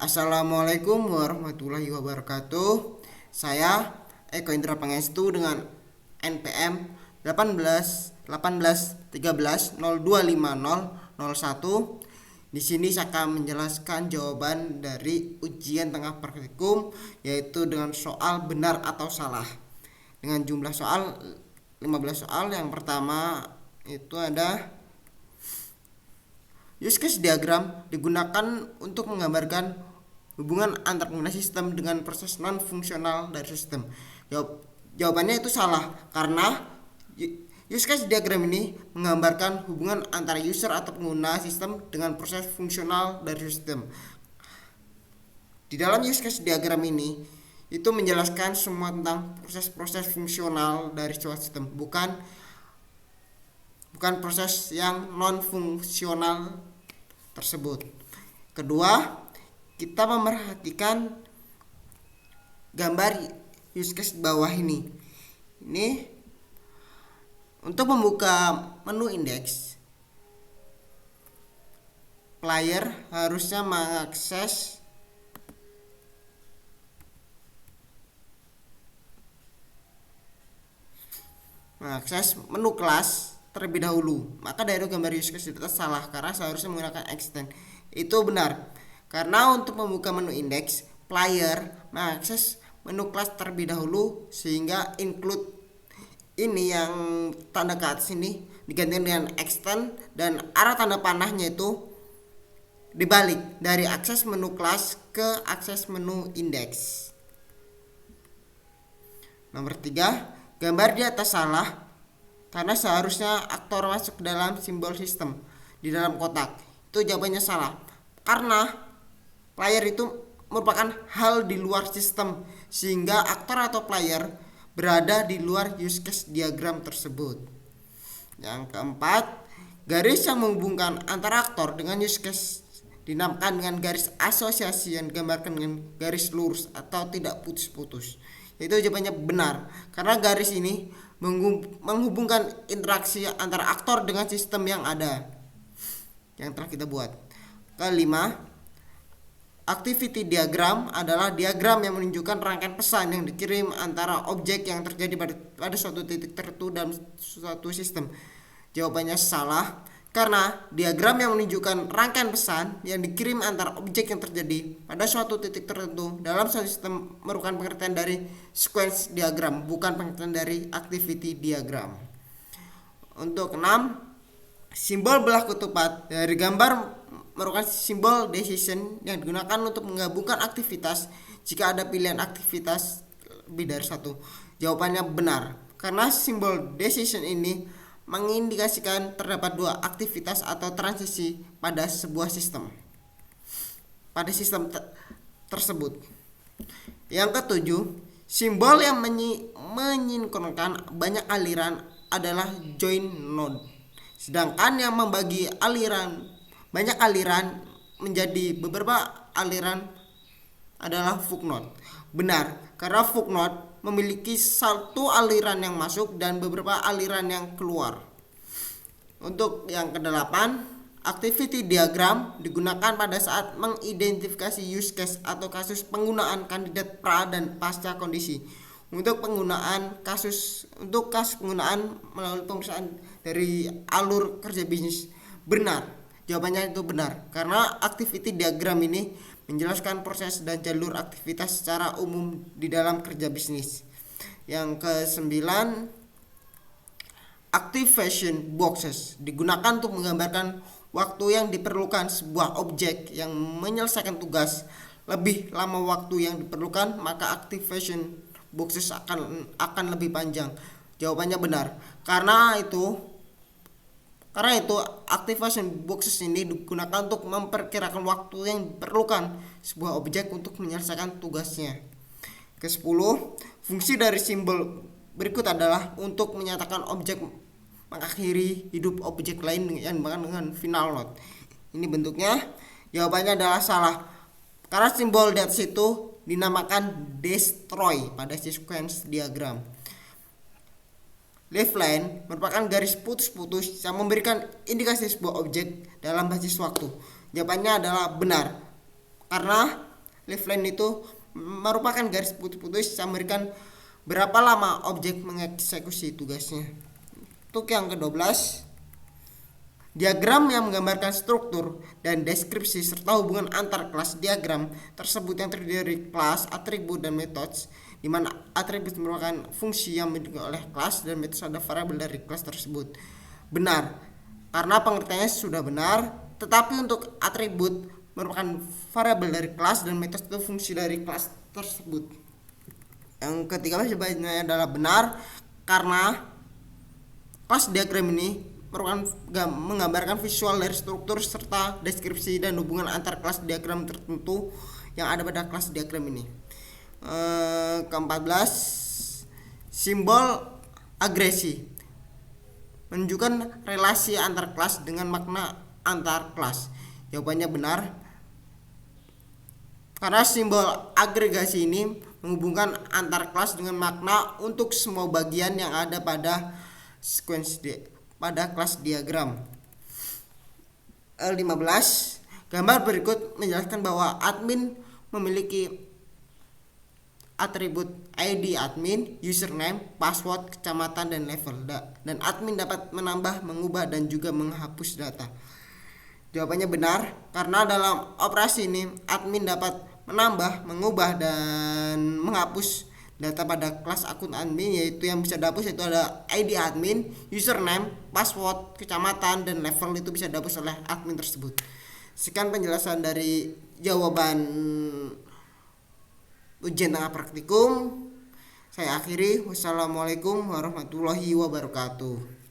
Assalamualaikum warahmatullahi wabarakatuh. Saya Eko Indra Pangestu dengan NPM 18 13 01. Di sini saya akan menjelaskan jawaban dari ujian tengah praktikum, yaitu dengan soal benar atau salah. Dengan jumlah soal 15 soal. Yang pertama itu ada use case diagram digunakan untuk menggambarkan hubungan antar pengguna sistem dengan proses non fungsional dari sistem. Jawabannya itu salah, karena use case diagram ini menggambarkan hubungan antara user atau pengguna sistem dengan proses fungsional dari sistem. Di dalam use case diagram ini itu menjelaskan semua tentang proses-proses fungsional dari suatu sistem, bukan proses yang non fungsional tersebut. Kedua, kita memerhatikan gambar use case bawah ini. Ini untuk membuka menu indeks, player harusnya mengakses menu kelas terlebih dahulu. Maka dari gambar use case itu salah, karena seharusnya menggunakan extend. Itu benar, karena untuk membuka menu indeks, player mengakses menu kelas terlebih dahulu, sehingga include ini yang tanda ke atas ini diganti dengan extend, dan arah tanda panahnya itu dibalik dari akses menu kelas ke akses menu indeks. Nomor 3, gambar di atas salah, karena seharusnya aktor masuk ke dalam simbol sistem di dalam kotak. Itu jawabannya salah, karena player itu merupakan hal di luar sistem, sehingga aktor atau player berada di luar use case diagram tersebut. Yang keempat, garis yang menghubungkan antara aktor dengan use case dinamakan dengan garis asosiasi yang digambarkan dengan garis lurus atau tidak putus-putus. Itu jawabannya benar, karena garis ini menghubungkan interaksi antara aktor dengan sistem yang ada yang telah kita buat. Kelima, activity diagram adalah diagram yang menunjukkan rangkaian pesan yang dikirim antara objek yang terjadi pada suatu titik tertentu dalam suatu sistem. Jawabannya salah, karena diagram yang menunjukkan rangkaian pesan yang dikirim antara objek yang terjadi pada suatu titik tertentu dalam suatu sistem merupakan pengertian dari sequence diagram, bukan pengertian dari activity diagram. Untuk 6, simbol belah ketupat dari gambar merupakan simbol decision yang digunakan untuk menggabungkan aktivitas jika ada pilihan aktivitas lebih dari satu. Jawabannya benar, karena simbol decision ini mengindikasikan terdapat dua aktivitas atau transisi pada sebuah sistem tersebut. Yang ketujuh, simbol yang menyinkronkan banyak aliran adalah join node, sedangkan yang membagi banyak aliran menjadi beberapa aliran adalah fork node. Benar, karena fork node memiliki satu aliran yang masuk dan beberapa aliran yang keluar. Untuk yang kedelapan, activity diagram digunakan pada saat mengidentifikasi use case atau kasus penggunaan kandidat pra dan pasca kondisi. Untuk kasus penggunaan melalui pemeriksaan dari alur kerja bisnis. Benar, jawabannya itu benar, karena activity diagram ini menjelaskan proses dan jalur aktivitas secara umum di dalam kerja bisnis. Yang ke-9, activation boxes digunakan untuk menggambarkan waktu yang diperlukan sebuah objek yang menyelesaikan tugas lebih lama waktu yang diperlukan, maka activation boxes akan lebih panjang. Jawabannya benar, karena itu activation boxes ini digunakan untuk memperkirakan waktu yang diperlukan sebuah objek untuk menyelesaikan tugasnya. Ke-10, fungsi dari simbol berikut adalah untuk menyatakan objek mengakhiri hidup objek lain yang dinamakan dengan final node. Ini bentuknya. Jawabannya adalah salah, karena simbol di atas itu dinamakan destroy pada sequence diagram. Left line merupakan garis putus-putus yang memberikan indikasi sebuah objek dalam basis waktu. Jawabannya adalah benar, karena Leaf line itu merupakan garis putus-putus yang memberikan berapa lama objek mengeksekusi tugasnya. Untuk yang ke-12, diagram yang menggambarkan struktur dan deskripsi serta hubungan antar kelas. Diagram tersebut yang terdiri dari kelas, atribut, dan metode, di mana atribut merupakan fungsi yang dimiliki oleh kelas dan metode adalah variabel dari kelas tersebut. Benar, karena pengertiannya sudah benar, tetapi untuk atribut merupakan variabel dari kelas dan metode itu fungsi dari kelas tersebut. Yang ketiga jawabannya adalah benar, karena kelas diagram ini merupakan menggambarkan visual dari struktur serta deskripsi dan hubungan antar kelas diagram tertentu yang ada pada kelas diagram ini. Ke-14, simbol agresi menunjukkan relasi antar kelas dengan makna antar kelas. Jawabannya benar, karena simbol agregasi ini menghubungkan antar kelas dengan makna untuk semua bagian yang ada pada pada kelas diagram. 15, gambar berikut menjelaskan bahwa admin memiliki atribut ID admin, username, password, kecamatan, dan level, dan admin dapat menambah, mengubah, dan juga menghapus data. Jawabannya benar, karena dalam operasi ini admin dapat menambah, mengubah, dan menghapus data pada kelas akun admin, yaitu yang bisa dihapus yaitu ada ID admin, username, password, kecamatan, dan level itu bisa dihapus oleh admin tersebut. Sekian penjelasan dari jawaban ujian tengah praktikum. Saya akhiri. Wassalamualaikum warahmatullahi wabarakatuh.